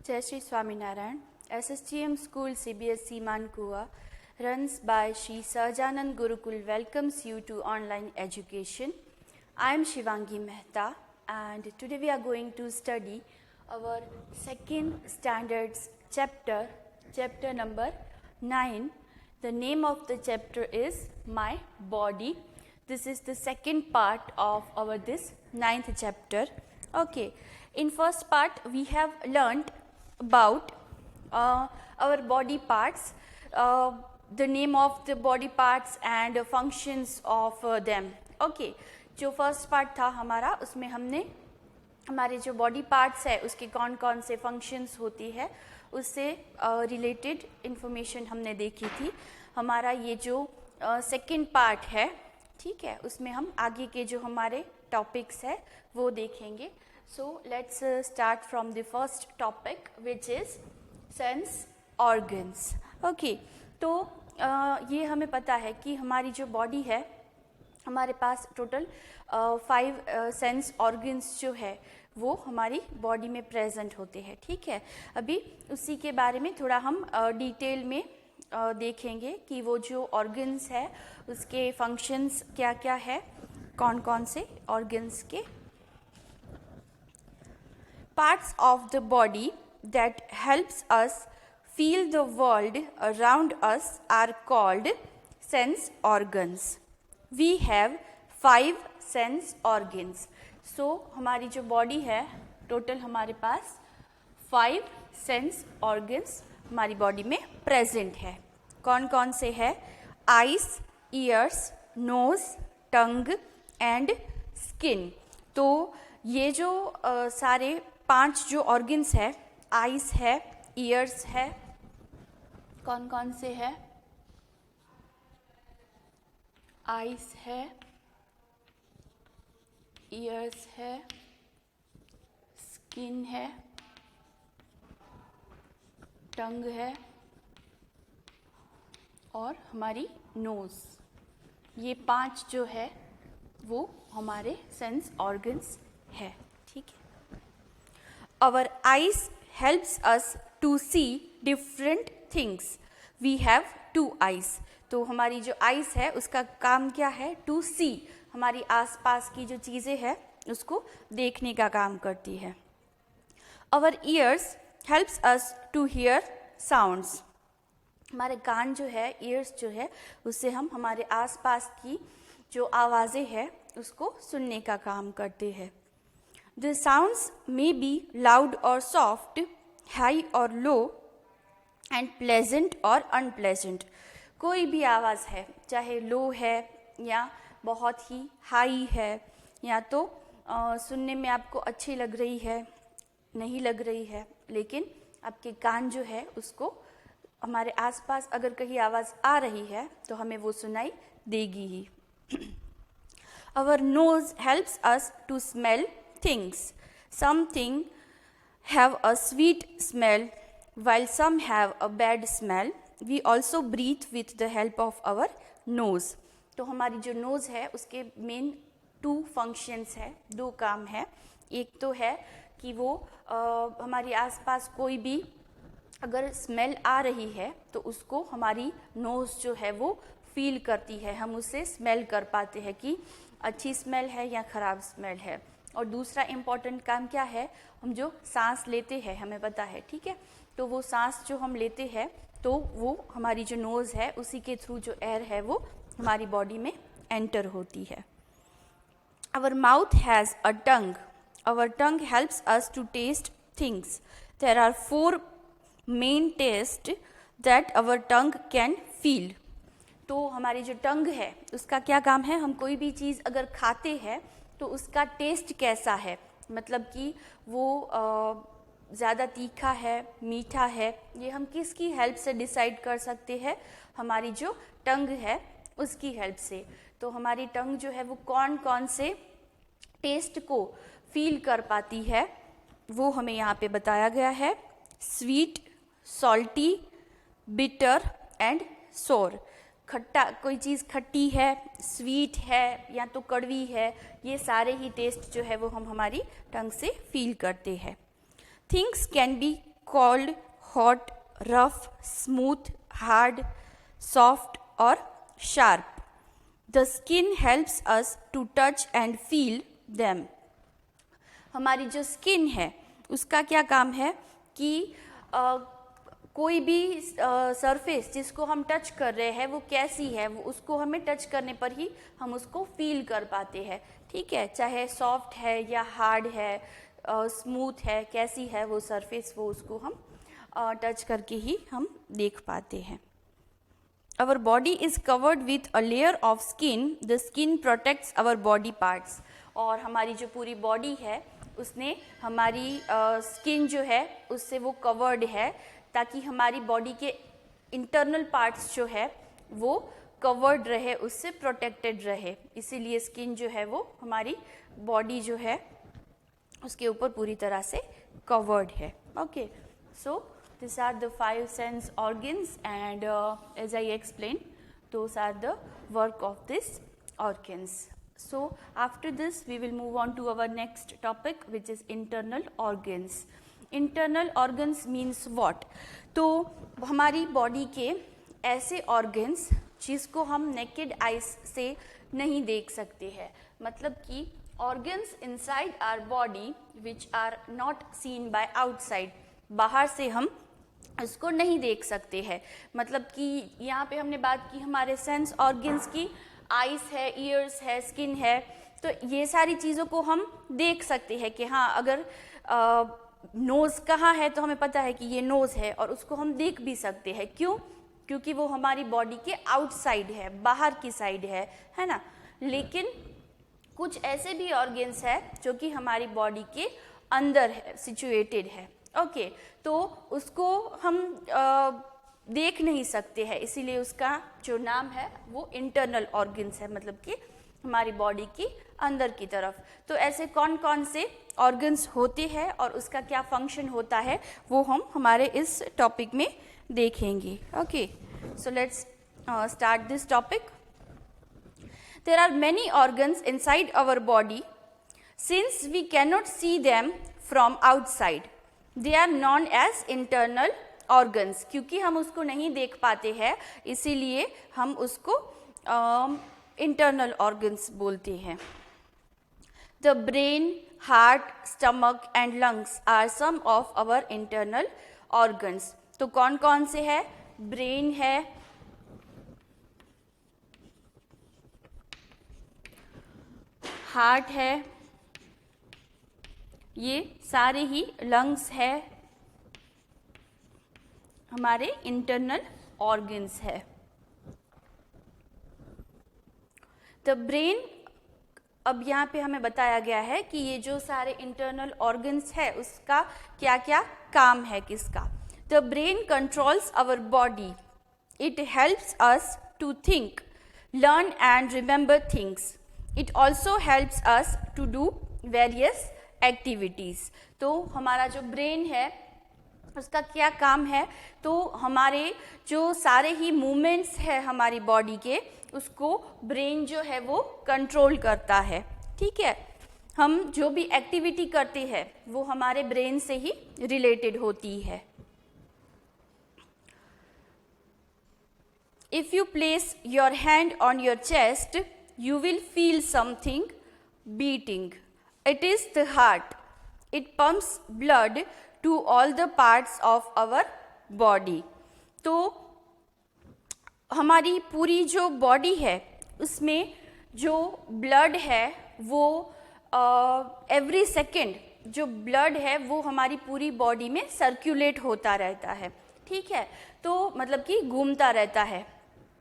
Jai Shri Swaminarayan. SSTM School CBSE Mankua, runs by Shri Sahajanand Gurukul, welcomes you to online education. I am Shivangi Mehta, and today we are going to study our second standards chapter number 9. The name of the chapter is My Body. This is the second part of our this 9th chapter. Okay, in first part we have learnt about our body parts, the name of the body parts and functions of them. Okay, जो first part था हमारा, उसमें हमने हमारे जो body parts है उसके कौन कौन से फंक्शंस होती है उससे रिलेटेड इन्फॉर्मेशन हमने देखी थी. हमारा ये जो सेकंड पार्ट है, ठीक है, उसमें हम आगे के जो हमारे टॉपिक्स है वो देखेंगे. So let's start from the first topic, which is sense organs. Okay, तो ये हमें पता है कि हमारी जो बॉडी है, हमारे पास टोटल 5 सेंस ऑर्गन्स जो है वो हमारी बॉडी में प्रेजेंट होते हैं. ठीक है, अभी उसी के बारे में थोड़ा हम डिटेल में देखेंगे कि वो जो ऑर्गन्स है उसके फंक्शंस क्या क्या है, कौन कौन से ऑर्गन्स के. Parts of the body that helps us feel the world around us are called sense organs. We have 5 sense organs. So हमारी जो बॉडी है टोटल हमारे पास 5 सेंस ऑर्गन्स हमारी बॉडी में प्रेजेंट है. कौन कौन से है? Eyes, ears, nose, tongue and skin. तो ये जो सारे 5 जो ऑर्गन्स है, आइज है, ईयर्स है, कौन कौन से है? आइज है, ईयर्स है, स्किन है, टंग है और हमारी नोज. ये 5 जो है वो हमारे सेंस ऑर्गन्स है. ठीक है. Our eyes helps us to see different things. We have 2 eyes. तो हमारी जो eyes है उसका काम क्या है? To see. हमारी आसपास की जो चीज़ें हैं उसको देखने का काम करती है. Our ears helps us to hear sounds. हमारे कान जो है, ears जो है, उससे हम हमारे आसपास की जो आवाज़ें हैं उसको सुनने का काम करते हैं. The sounds may be loud or soft, high or low, and pleasant or unpleasant. कोई भी आवाज़ है, चाहे लो है या बहुत ही हाई है, या तो सुनने में आपको अच्छी लग रही है, नहीं लग रही है, लेकिन आपके कान जो है उसको हमारे आसपास अगर कहीं आवाज़ आ रही है तो हमें वो सुनाई देगी ही. Our nose helps us to smell things. Some things have a sweet smell while some have a bad smell. We also breathe with the help of our nose. तो हमारी जो नोज़ है उसके मेन 2 फंक्शंस है, 2 काम है. एक तो है कि वो हमारी आसपास कोई भी अगर स्मेल आ रही है तो उसको हमारी नोज़ जो है वो फील करती है, हम उससे स्मेल कर पाते हैं कि अच्छी स्मेल है या ख़राब स्मेल है. और दूसरा इम्पॉर्टेंट काम क्या है? हम जो सांस लेते हैं, हमें पता है, ठीक है, तो वो सांस जो हम लेते हैं तो वो हमारी जो नोज़ है उसी के थ्रू जो एयर है वो हमारी बॉडी में एंटर होती है. Our mouth has a tongue. Our tongue helps us to taste things. There are 4 main tastes that our tongue can feel. तो हमारी जो टंग है उसका क्या काम है? हम कोई भी चीज़ अगर खाते हैं तो उसका टेस्ट कैसा है, मतलब कि वो ज़्यादा तीखा है, मीठा है, ये हम किसकी हेल्प से डिसाइड कर सकते हैं? हमारी जो टंग है उसकी हेल्प से. तो हमारी टंग जो है वो कौन कौन से टेस्ट को फील कर पाती है वो हमें यहाँ पे बताया गया है. स्वीट, सॉल्टी, बिटर एंड सोर. खट्टा, कोई चीज़ खट्टी है, स्वीट है या तो कड़वी है, ये सारे ही टेस्ट जो है वो हम हमारी टंग से फील करते हैं. Things can be cold, hot, rough, smooth, hard, soft or sharp. The skin helps us to touch and feel them. हमारी जो स्किन है उसका क्या काम है कि कोई भी सरफेस जिसको हम टच कर रहे हैं वो कैसी है, वो उसको हमें टच करने पर ही हम उसको फील कर पाते हैं, ठीक है, चाहे सॉफ्ट है या हार्ड है, स्मूथ है, कैसी है वो सरफेस, वो उसको हम टच करके ही हम देख पाते हैं. Our body is covered with a layer of skin. The skin protects our body parts. और हमारी जो पूरी बॉडी है उसने हमारी स्किन जो है उससे वो कवर्ड है ताकि हमारी बॉडी के इंटरनल पार्ट्स जो है वो कवर्ड रहे, उससे प्रोटेक्टेड रहे. इसीलिए स्किन जो है वो हमारी बॉडी जो है उसके ऊपर पूरी तरह से कवर्ड है. Okay, so these are the 5 sense organs and as I explained, those are the work of these organs. So after this we will move on to our next topic which is internal organs. Internal organs means what? तो हमारी body के ऐसे organs जिसको हम naked eyes से नहीं देख सकते हैं, मतलब कि organs inside our body which are not seen by outside, बाहर से हम इसको नहीं देख सकते हैं. मतलब कि यहाँ पे हमने बात की हमारे सेंस ऑर्गन्स की, आईज है, ईयर्स है, स्किन है, तो ये सारी चीज़ों को हम देख सकते हैं कि हाँ अगर नोज़ कहाँ है तो हमें पता है कि ये नोज़ है और उसको हम देख भी सकते हैं. क्यों? क्योंकि वो हमारी बॉडी के आउटसाइड है, बाहर की साइड है ना. लेकिन कुछ ऐसे भी ऑर्गन्स है जो कि हमारी बॉडी के अंदर है, सिचुएटेड है. ओके, तो उसको हम देख नहीं सकते हैं, इसीलिए उसका जो नाम है वो इंटरनल ऑर्गन्स है, मतलब कि हमारी बॉडी की अंदर की तरफ. तो ऐसे कौन कौन से ऑर्गन्स होते हैं और उसका क्या फंक्शन होता है वो हम हमारे इस टॉपिक में देखेंगे. Okay, so let's start this topic. There are many organs inside our body. Since we can not see them from outside, they are known as internal organs. क्योंकि हम उसको नहीं देख पाते हैं इसीलिए हम उसको इंटरनल ऑर्गन्स बोलते हैं. The brain, heart, stomach and lungs are some of our internal organs. तो कौन कौन से है? ब्रेन है, हार्ट है, ये सारे ही लंग्स है, हमारे इंटरनल ऑर्गन्स है. द ब्रेन, अब यहाँ पे हमें बताया गया है कि ये जो सारे इंटरनल ऑर्गन्स है उसका क्या क्या काम है, किसका. The brain controls our body. It helps us to think, learn and remember things. It also helps us to do various activities. तो हमारा जो ब्रेन है उसका क्या काम है? तो हमारे जो सारे ही मूवमेंट्स है हमारी बॉडी के उसको ब्रेन जो है वो कंट्रोल करता है. ठीक है, हम जो भी एक्टिविटी करते हैं वो हमारे ब्रेन से ही रिलेटेड होती है. If you place your hand on your chest you will feel something beating. It is the heart. It pumps blood to all the parts of our body. तो हमारी पूरी जो बॉडी है उसमें जो ब्लड है वो एवरी सेकेंड जो ब्लड है वो हमारी पूरी बॉडी में सर्कुलेट होता रहता है. ठीक है, तो मतलब कि घूमता रहता है.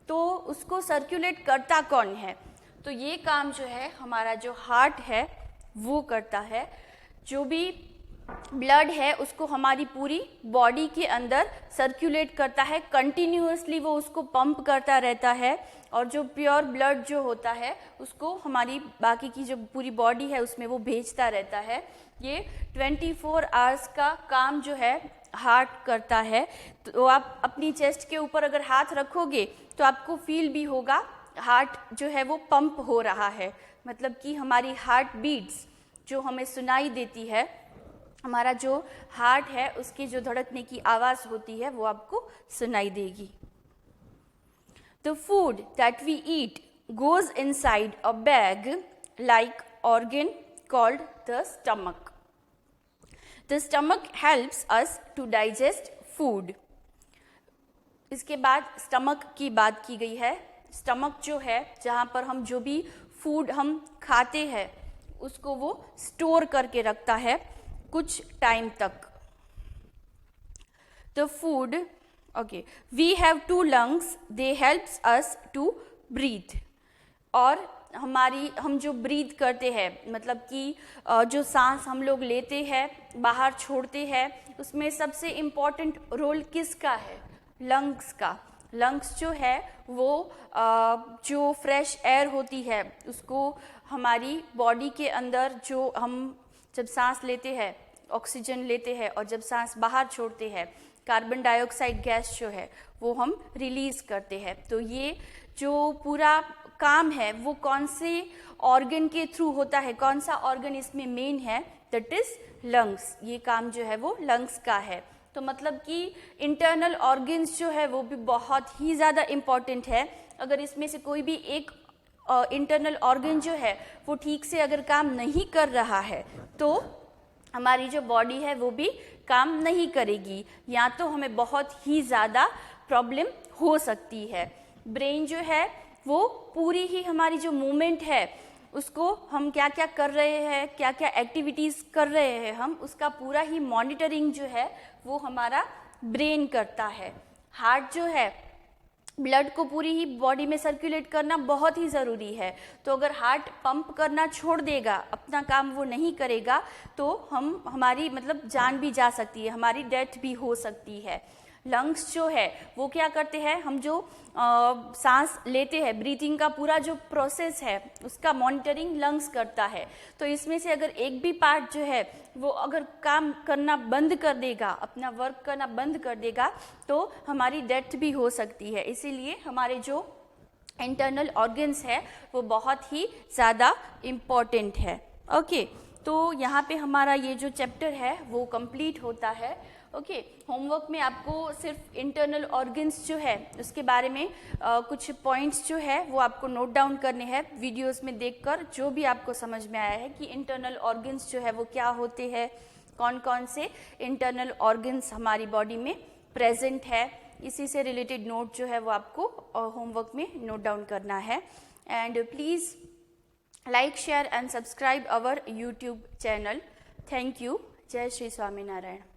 तो उसको सर्कुलेट करता कौन है? तो ये काम जो है हमारा जो हार्ट है वो करता है. जो भी ब्लड है उसको हमारी पूरी बॉडी के अंदर सर्कुलेट करता है, कंटिन्यूअसली वो उसको पंप करता रहता है. और जो प्योर ब्लड जो होता है उसको हमारी बाकी की जो पूरी बॉडी है उसमें वो भेजता रहता है. ये 24 आवर्स का काम जो है हार्ट करता है. तो आप अपनी चेस्ट के ऊपर अगर हाथ रखोगे तो आपको फील भी होगा हार्ट जो है वो पंप हो रहा है. मतलब कि हमारी हार्ट बीट्स जो हमें सुनाई देती है हमारा जो हार्ट है उसकी जो धड़कने की आवाज़ होती है वो आपको सुनाई देगी। The food that we eat goes inside a bag like organ called the stomach. The stomach helps us to digest food. इसके बाद स्टमक की बात की गई है। स्टमक जो है जहाँ पर हम जो भी फूड हम खाते हैं उसको वो स्टोर करके रखता है कुछ टाइम तक। The food, okay, we have 2 lungs, they helps us to breathe. और हम जो ब्रीथ करते हैं मतलब कि जो सांस हम लोग लेते हैं बाहर छोड़ते हैं उसमें सबसे इम्पॉर्टेंट रोल किसका है? लंग्स का। लंग्स जो है वो जो फ्रेश एयर होती है उसको हमारी बॉडी के अंदर जो हम जब सांस लेते हैं ऑक्सीजन लेते हैं और जब सांस बाहर छोड़ते हैं कार्बन डाइऑक्साइड गैस जो है वो हम रिलीज करते हैं। तो ये जो पूरा काम है वो कौन से ऑर्गन के थ्रू होता है, कौन सा ऑर्गन इसमें मेन है? That is lungs. ये काम जो है वो लंग्स का है। तो मतलब कि इंटरनल ऑर्गन्स जो है वो भी बहुत ही ज़्यादा इम्पॉर्टेंट है। अगर इसमें से कोई भी एक इंटरनल ऑर्गन जो है वो ठीक से अगर काम नहीं कर रहा है तो हमारी जो बॉडी है वो भी काम नहीं करेगी, या तो हमें बहुत ही ज़्यादा प्रॉब्लम हो सकती है। ब्रेन जो है वो पूरी ही हमारी जो मूवमेंट है उसको हम क्या क्या कर रहे हैं, क्या क्या एक्टिविटीज़ कर रहे हैं हम, उसका पूरा ही मॉनिटरिंग जो है वो हमारा ब्रेन करता है। हार्ट जो है ब्लड को पूरी ही बॉडी में सर्कुलेट करना बहुत ही ज़रूरी है। तो अगर हार्ट पंप करना छोड़ देगा, अपना काम वो नहीं करेगा तो हमारी मतलब जान भी जा सकती है, हमारी डेथ भी हो सकती है। लंग्स जो है वो क्या करते हैं, हम जो सांस लेते हैं ब्रीथिंग का पूरा जो प्रोसेस है उसका मॉनिटरिंग लंग्स करता है। तो इसमें से अगर एक भी पार्ट जो है वो अगर काम करना बंद कर देगा, अपना वर्क करना बंद कर देगा तो हमारी डेथ भी हो सकती है। इसीलिए हमारे जो इंटरनल ऑर्गन्स है वो बहुत ही ज़्यादा इम्पॉर्टेंट है। ओके, तो यहाँ पे हमारा ये जो चैप्टर है वो कंप्लीट होता है। ओके, होमवर्क में आपको सिर्फ इंटरनल ऑर्गन्स जो है उसके बारे में कुछ पॉइंट्स जो है वो आपको नोट डाउन करने हैं वीडियोस में देखकर, जो भी आपको समझ में आया है कि इंटरनल ऑर्गन्स जो है वो क्या होते हैं, कौन कौन से इंटरनल ऑर्गन्स हमारी बॉडी में प्रेजेंट है, इसी से रिलेटेड नोट जो है वो आपको होमवर्क में नोट डाउन करना है। And please like, share and subscribe our YouTube channel. Thank you. जय श्री स्वामीनारायण।